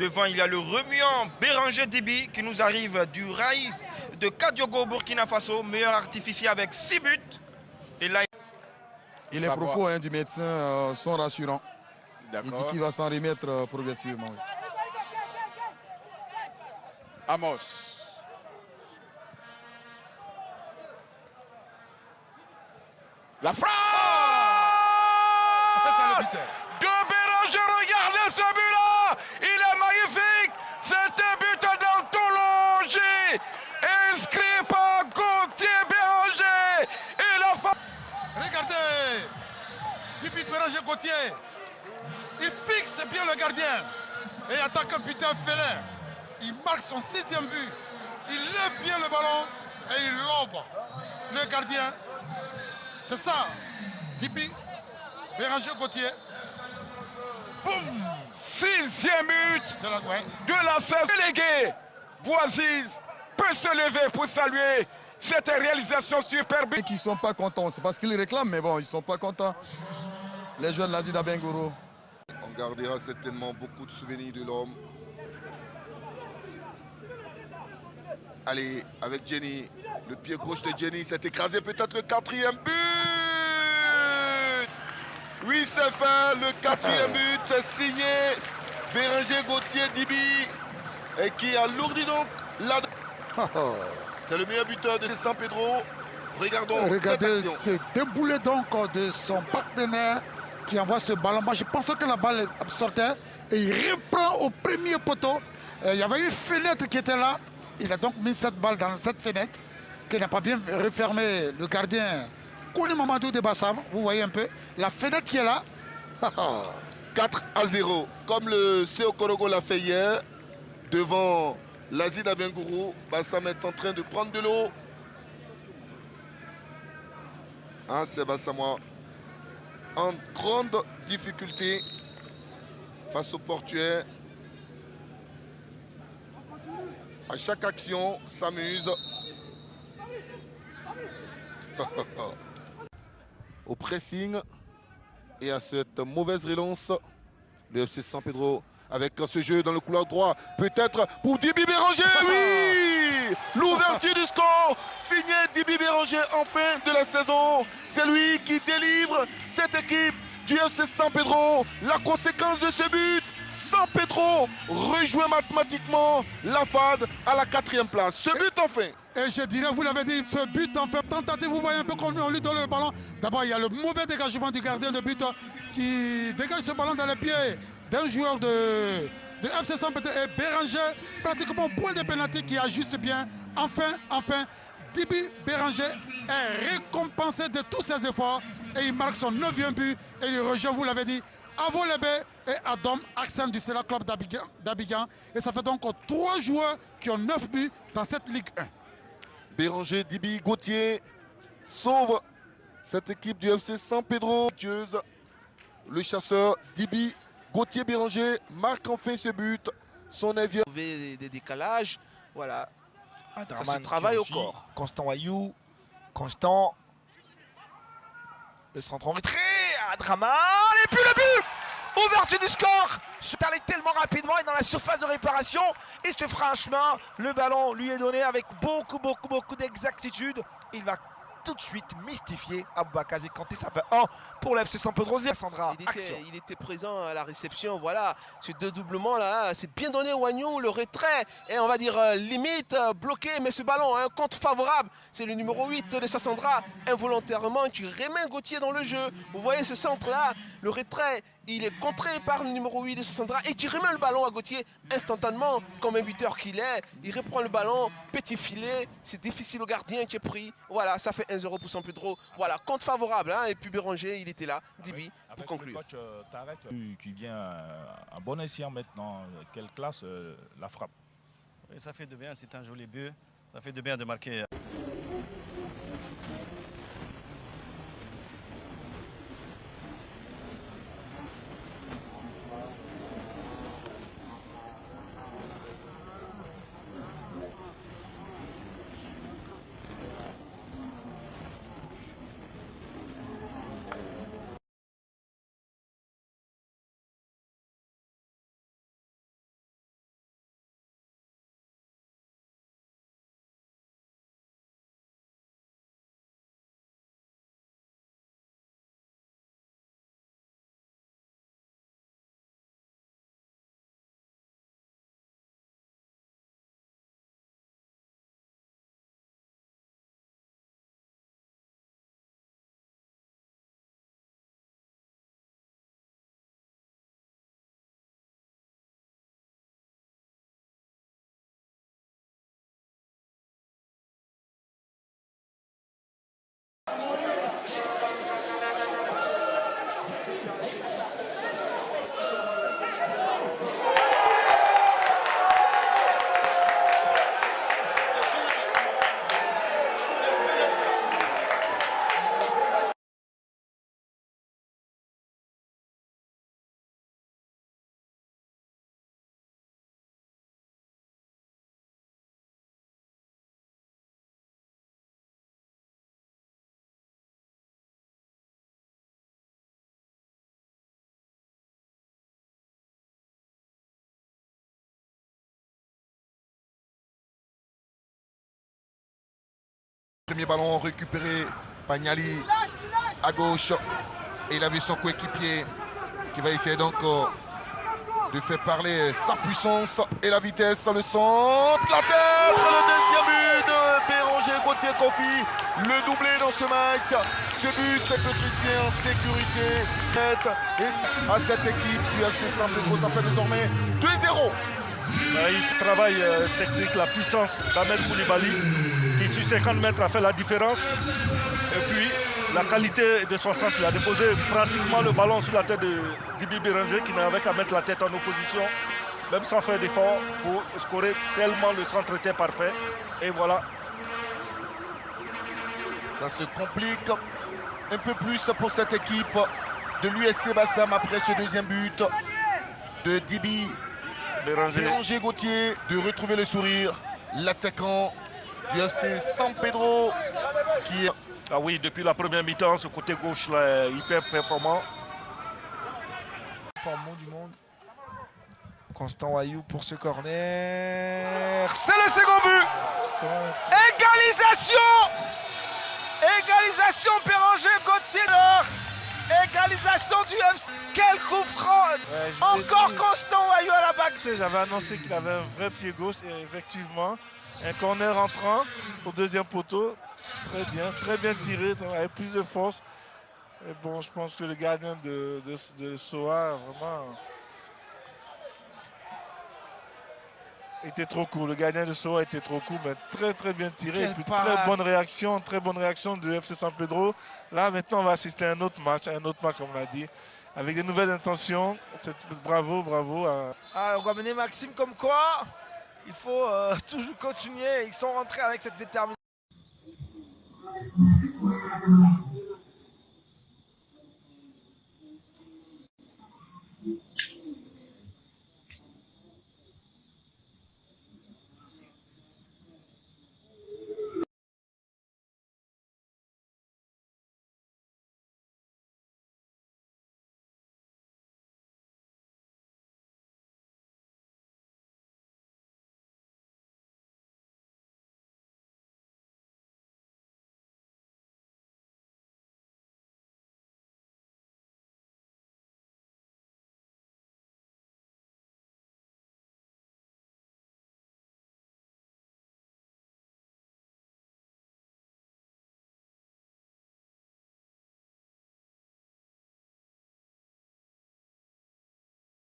Devant, il y a le remuant Béranger Dibi qui nous arrive du rail de Kadiogo, Burkina Faso, meilleur artificier avec 6 buts. Et là, et les propos du médecin sont rassurants. Il dit qu'il va s'en remettre progressivement. Oui. Amos. La frappe de Béranger, regardez ce but-là. Il est magnifique. C'est un but d'anthologie. Inscrit par Gauthier Béranger. Et la frappe. Regardez. Dibi Béranger Gauthier. Il fixe bien le gardien. Et attaque un buteur félin. Il marque son 6e but. Il lève bien le ballon et il lobe le gardien. C'est ça. Dibi Béranger Gauthier. Boum. 6e but de la saison. Délégué Boisiz peut se lever pour saluer cette réalisation superbe. Et qui ne sont pas contents. C'est parce qu'ils réclament, mais bon, ils ne sont pas contents. Les jeunes Lazid Abengourou. On gardera certainement beaucoup de souvenirs de l'homme. Allez, avec Jenny, le pied gauche de Jenny s'est écrasé, peut-être le 4e but. Oui, c'est fait, le 4e but signé Béranger Gauthier Dibi et qui alourdit donc la... C'est le meilleur buteur de San Pedro. Regardez ce déboulé donc de son partenaire qui envoie ce ballon. Moi, je pensais que la balle sortait et il reprend au premier poteau. Il y avait une fenêtre qui était là. Il a donc mis cette balle dans cette fenêtre qu'il n'a pas bien refermé le gardien Kouni Mamadou de Bassam. Vous voyez un peu la fenêtre qui est là. 4-0, comme le CO Korogo l'a fait hier devant Lazid Abengourou. Bassam est en train de prendre de l'eau. Hein, c'est Bassamois en grande difficulté face au portuaire. À chaque action, s'amuse. Au pressing et à cette mauvaise relance, le FC San Pedro avec ce jeu dans le couloir droit, peut-être pour Dibi Béranger, oui. L'ouverture du score, signé Dibi Béranger en fin de la saison. C'est lui qui délivre cette équipe du FC San Pedro. La conséquence de ce but, San Pedro rejoint mathématiquement la FAD à la 4e place. Ce but enfin. Et je dirais, vous l'avez dit, ce but en fait tentative, vous voyez un peu qu'on lui donne le ballon. D'abord, il y a le mauvais dégagement du gardien de but qui dégage ce ballon dans les pieds d'un joueur de FC San Pedro. Et Béranger, pratiquement au point de pénalty qui ajuste bien. Enfin, Dibi Béranger est récompensé de tous ses efforts et il marque son 9e but et il rejoint, vous l'avez dit, Avo Lebe et Adam Axel du Stella Club d'Abidjan. Et ça fait donc 3 joueurs qui ont 9 buts dans cette Ligue 1. Béranger, Dibi, Gauthier sauve cette équipe du FC San Pedro. Le chasseur Dibi, Gauthier Béranger marque enfin ce but. Son 9e. Des décalages, voilà. Adraman, ça se travaille au corps. Constant Ayou, Constant. Le centre en retrait, Adraman, et puis le but! Ouverture du score! Se allait tellement rapidement et dans la surface de réparation, il se fera un chemin. Le ballon lui est donné avec beaucoup d'exactitude. Il va tout de suite mystifier Aboubakar Kanté. Ça fait 1 pour l'FC San Pedro. Sandra, il était présent à la réception, voilà. Ce dédoublement là, c'est bien donné Wagnou, le retrait. Et on va dire limite bloqué, mais ce ballon, un compte favorable. C'est le numéro 8 de Sassandra, involontairement, qui remet Gauthier dans le jeu. Vous voyez ce centre là, le retrait. Il est contré par le numéro 8 de Sassandra et qui remet le ballon à Gauthier instantanément, comme un buteur qu'il est. Il reprend le ballon, petit filet, c'est difficile au gardien qui est pris. Voilà, ça fait 1-0 pour San Pedro. Voilà, compte favorable. Hein, et puis Béranger, il était là, Dibi, pour conclure. Le coach Tarek, qui vient un bon escient maintenant, quelle classe la frappe. Et ça fait de bien, c'est un joli but. Ça fait de bien de marquer. premier ballon récupéré par Niali à gauche. Et il a vu son coéquipier qui va essayer donc de faire parler sa puissance et la vitesse. Le centre, la tête, le deuxième but de Béranger Gauthier Kofi. Le doublé dans ce match. Ce but pétricien en sécurité. Et à cette équipe du FC San Pedro, ça fait désormais 2-0. Il travaille technique, la puissance d'Ahmed Koulibaly, qui sur 50 mètres a fait la différence. Et puis, la qualité de son centre, il a déposé pratiquement le ballon sur la tête de Dibi Béranger, qui n'avait qu'à mettre la tête en opposition, même sans faire d'effort pour scorer, tellement le centre était parfait. Et voilà. Ça se complique un peu plus pour cette équipe de l'USC Bassam après ce deuxième but de Dibi Béranger Gauthier, de retrouver le sourire, l'attaquant du FC San Pedro qui est... Ah oui, depuis la première mi-temps, ce côté gauche là est hyper performant. Bon du monde. Constant Wayou pour ce corner. C'est le second but. Égalisation. Égalisation Béranger Gauthier. Égalisation du FC. Quel coup franc. Encore Constant Wayou à la bague. J'avais annoncé qu'il avait un vrai pied gauche et effectivement, un corner entrant au deuxième poteau. Très bien tiré, avec plus de force. Et bon, je pense que le gardien de Soa vraiment était trop court. Le gardien de Soa était trop court, mais très bien tiré. Et puis très bonne réaction de FC San Pedro. Là, maintenant, on va assister à un autre match comme on l'a dit, avec de nouvelles intentions. Bravo. On va mener Maxime comme quoi il faut toujours continuer. Ils sont rentrés avec cette détermination.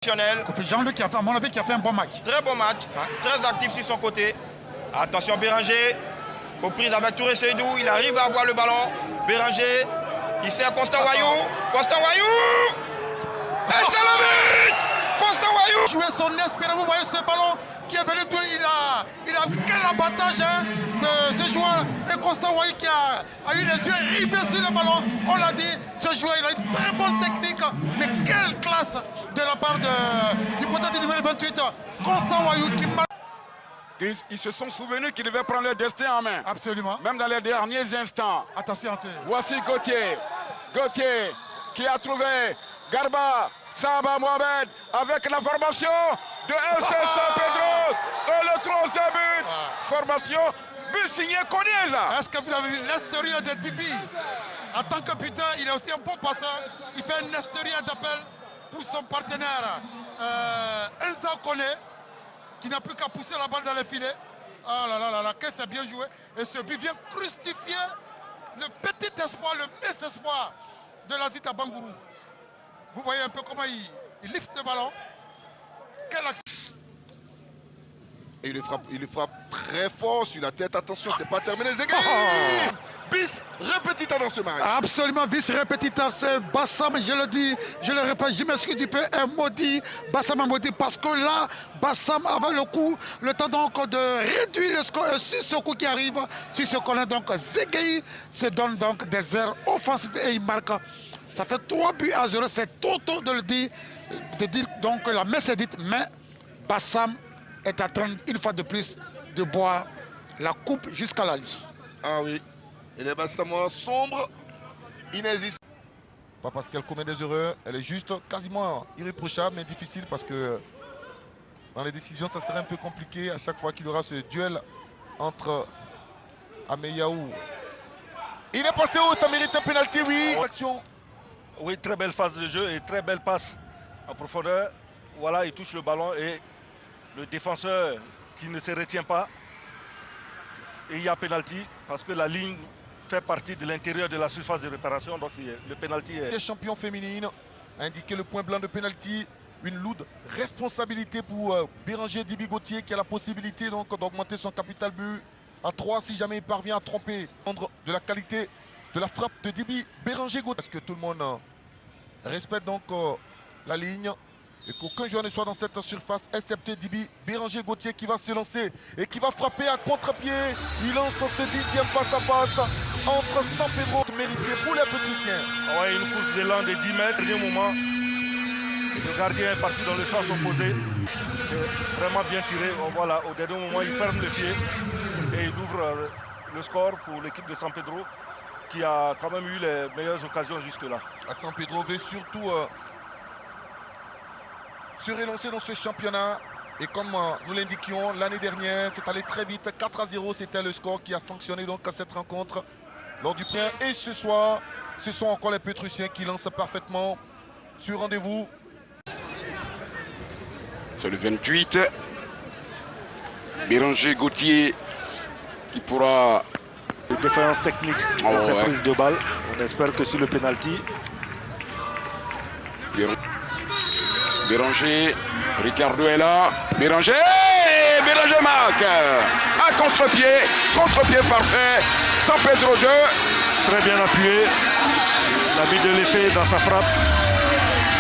Jean-Luc qui a fait, à mon avis, qui a fait un bon match. Très bon match, très actif sur son côté. Attention Béranger, aux prises avec Touré Seydou, il arrive à avoir le ballon. Béranger, il sert Constant Wayou. Et c'est le but. Constant Wayou. Jouer son espérance, vous voyez ce ballon qui est venu, il a quel abattage de ce joueur. Et Constant Wayou qui a eu les yeux rivés sur le ballon. On l'a dit, ce joueur il a une très bonne technique, mais quelle classe de la part du poteau numéro 28, Constant Wayou qui marque. Ils se sont souvenus qu'ils devaient prendre leur destin en main. Absolument. Même dans les derniers instants. Attention. Voici Gauthier qui a trouvé Garba Saba Mohamed avec la formation de FC San Pedro. Et le troisième but. Formation, but signé Konieza. Est-ce que vous avez vu l'histoire de Dibi? En tant que buteur, il est aussi un bon passeur. Il fait un histoire d'appel pour son partenaire Enza Kone, qui n'a plus qu'à pousser la balle dans le filet. Oh là là, qu'est-ce que c'est bien joué. Et ce but vient crucifier le petit espoir, le mince espoir de l'Azita Bangourou. Vous voyez un peu comment il lift le ballon. Quelle action. Et il le frappe très fort sur la tête. Attention, c'est pas terminé. Zegui bis répétiteur dans ce match. Absolument, bis répétiteur. C'est Bassam, je le dis, je le répète, je m'excuse du peu, un maudit. Bassam a maudit parce que là, Bassam avait le temps donc de réduire le score sur ce coup qui arrive. Sur ce qu'on a donc Zegui se donne donc des airs offensifs et il marque. Ça fait 3-0, c'est trop tôt de le dire, donc la messe est dite, mais Bassam est en train, une fois de plus, de boire la coupe jusqu'à la lit. Ah oui, et les Bassamois sombres, inexistants. Pas parce qu'elle commet des erreurs, elle est juste quasiment irréprochable, mais difficile parce que dans les décisions, ça serait un peu compliqué à chaque fois qu'il y aura ce duel entre Ameyaou Il est passé haut, ça mérite un penalty, oui. Action. Oui, très belle phase de jeu et très belle passe en profondeur. Voilà, il touche le ballon et le défenseur qui ne se retient pas. Et il y a penalty parce que la ligne fait partie de l'intérieur de la surface de réparation. Donc le penalty est... Les champions féminines a indiqué le point blanc de penalty. Une lourde responsabilité pour Béranger Dibi Gauthier qui a la possibilité donc d'augmenter son capital but à 3 si jamais il parvient à tromper de la qualité de la frappe de Dibi Béranger Gauthier. Parce que tout le monde respecte donc la ligne et qu'aucun joueur ne soit dans cette surface excepté Dibi Béranger Gauthier qui va se lancer et qui va frapper à contre-pied. Il lance ce 10e face-à-face entre San Pedro mérité pour les Pétriciens. Ouais, une course d'élan de 10 mètres, au moment. Le gardien est parti dans le sens opposé. C'est vraiment bien tiré. Voilà, au dernier moment, il ferme le pied et il ouvre le score pour l'équipe de San Pedro qui a quand même eu les meilleures occasions jusque-là. San Pedro veut surtout se relancer dans ce championnat. Et comme nous l'indiquions l'année dernière, c'est allé très vite. 4-0, c'était le score qui a sanctionné donc cette rencontre lors du premier. Et ce soir, ce sont encore les Pétriciens qui lancent parfaitement sur rendez-vous. C'est le 28. Béranger Gauthier qui pourra... Des défaillances techniques dans cette prise de balle. On espère que sur le penalty. Béranger, Ricardo est là. Béranger marque. Un contre-pied parfait. San Pedro 2. Très bien appuyé. Il a mis de l'effet dans sa frappe.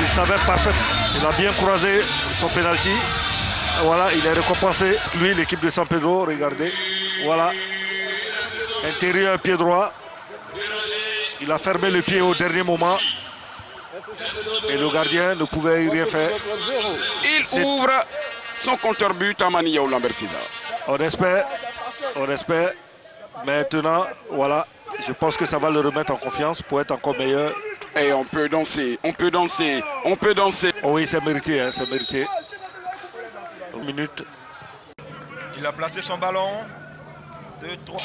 Il savait parfaitement. Il a bien croisé son penalty. Voilà, il est récompensé. Lui, l'équipe de San Pedro, regardez. Voilà. Intérieur, pied droit. Il a fermé le pied au dernier moment. Et le gardien ne pouvait y rien faire. Il ouvre son compteur-but à Mania ou Lambertsida. On espère. Maintenant, voilà. Je pense que ça va le remettre en confiance pour être encore meilleur. Et on peut danser. Oh oui, c'est mérité, hein, c'est mérité. Une minute. Il a placé son ballon. 2, 3.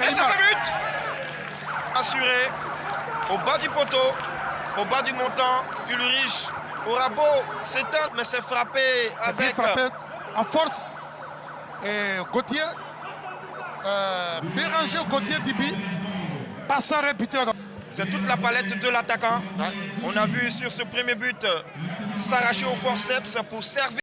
Et ça fait but! Assuré. Au bas du poteau. Au bas du montant. Ulrich aura beau s'éteindre, mais c'est frappé avec... frappé en force. Et Gauthier, Béranger Gauthier Dibi, passeur et buteur. C'est toute la palette de l'attaquant. On a vu sur ce premier but s'arracher au forceps pour servir.